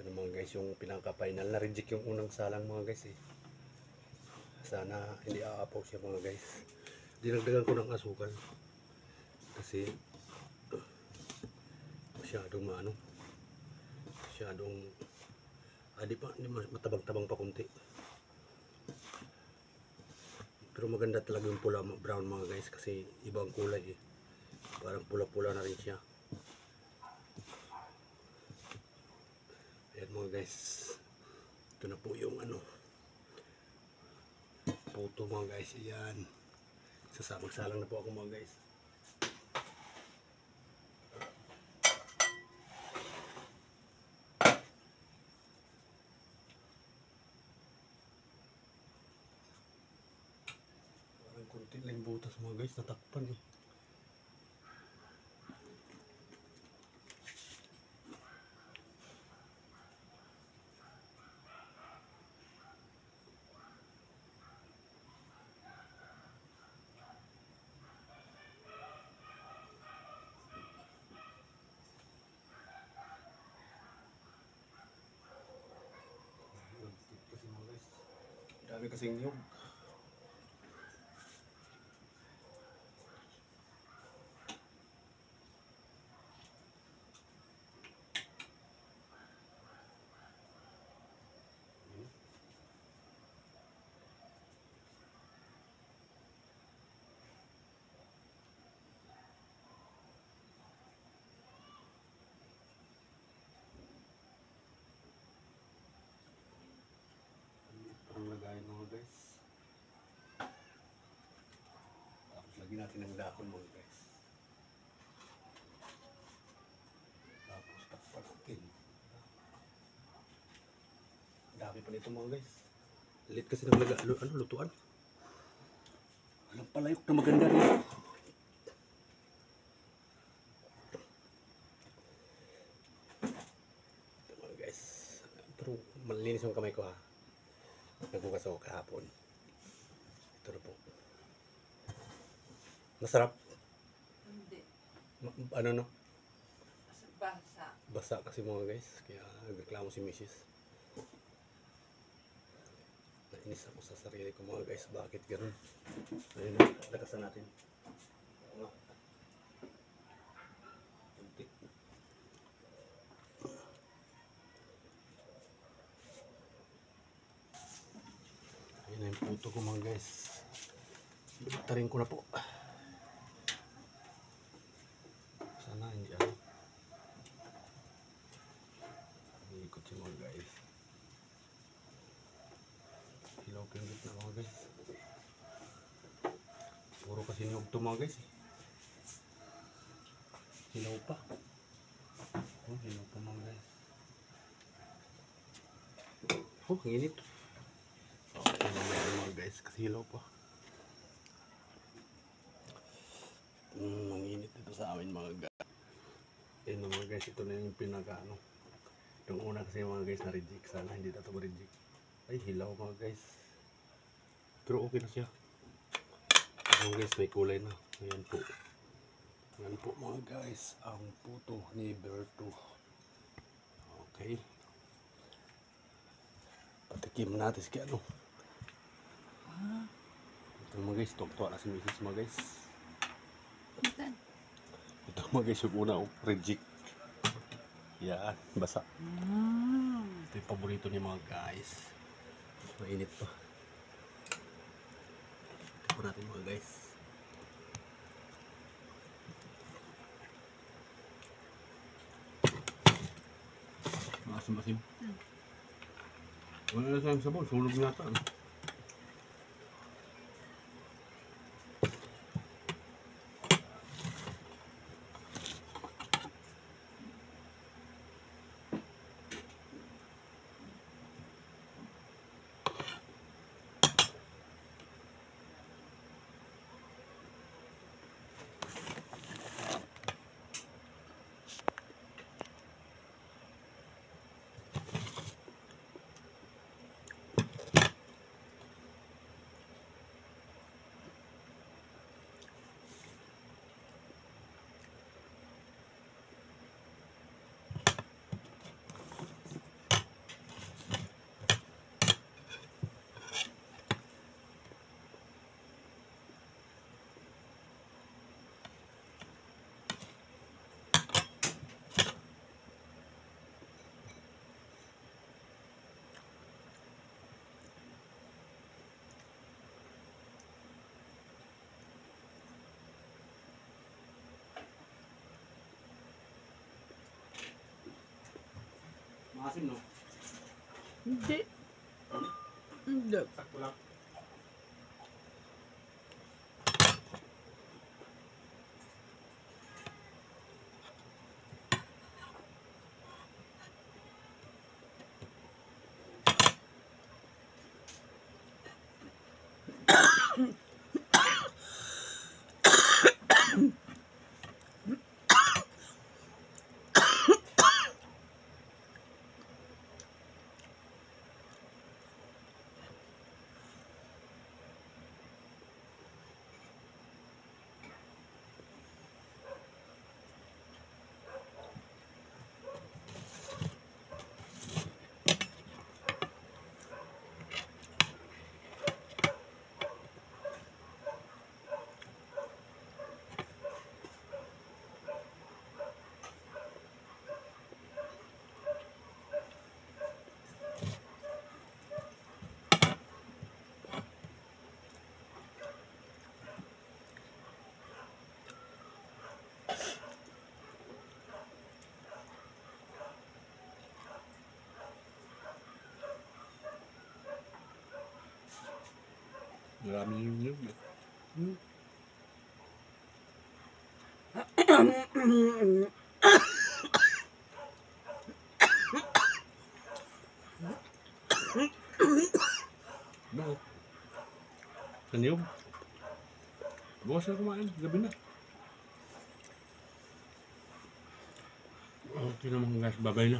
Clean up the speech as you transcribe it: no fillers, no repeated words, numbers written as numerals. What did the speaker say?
Ano mga guys, yung pinaka-final na reject yung unang salang mga guys eh. Sana hindi aapaw siya mga guys. Dinagdagan ko ng asukal kasi masyadong masyadong di matabang-tabang pa kunti. Pero maganda talaga yung pula brown mga guys kasi ibang kulay eh. Parang pula-pula na rin siya. Ayan mga guys, ito na po yung puto mga guys. Ayan, sasabag-salang na po ako mga guys. Parang kunti lang butas mga guys, natakpan eh. Dami kasing niyog. Ang lagayin mga guys. Tapos lagyan natin ng dahon mga guys. Tapos takpan natin. Dami pa nito mga guys. Lit kasi ng lutuan. Walang palayok na maganda rin. Ito mga guys. Pero malinis yung kamay ko ha. Nagbukas ako kahapon. Ito na po. Masarap. Hindi. Ano no? Basa. Basa kasi mga guys. Kaya nagreklamo si Mrs. Nainis ako sa sarili ko mga guys. Bakit gano'n? Ayun na. Lakasan natin. Ayun na yung puto ko mga guys. Tarin ko na po. Sana hindi ikot siya mga guys. Hilaw ko yung gitna mga guys. Puro kasi niyog to mga guys eh. Hilaw pa. Oh, hilaw pa mga guys. Oh, ang init. Okay mga guys kasi hilaw pa. Ang init dito sa amin mga guys. Ayun mga guys, ito na yung pinaka yung una kasi mga guys na reject. Sana hindi na ito ma-reject. Ay hilaw mga guys. Pero okay na siya. Mga guys may kulay na. Ayan po. Ayan po mga guys. Ang puto ni Berto. Okay. Patikim natin si ano. Ito mga guys. Tukto na si Mrs. mga guys. Ito mga guys yung una reject. Yan. Basa. Ito yung paborito ni mga guys. Mainit pa. Ito po natin mga guys. Maasim-asim. Wala na tayong sabon. Sunog na ito. Asim, no? Hindi. Hindi. Sakto lang. Marami yung yun. Bakit? Kaniyog? Bukas na kumain. Gabi na. Okay naman guys. Babay na.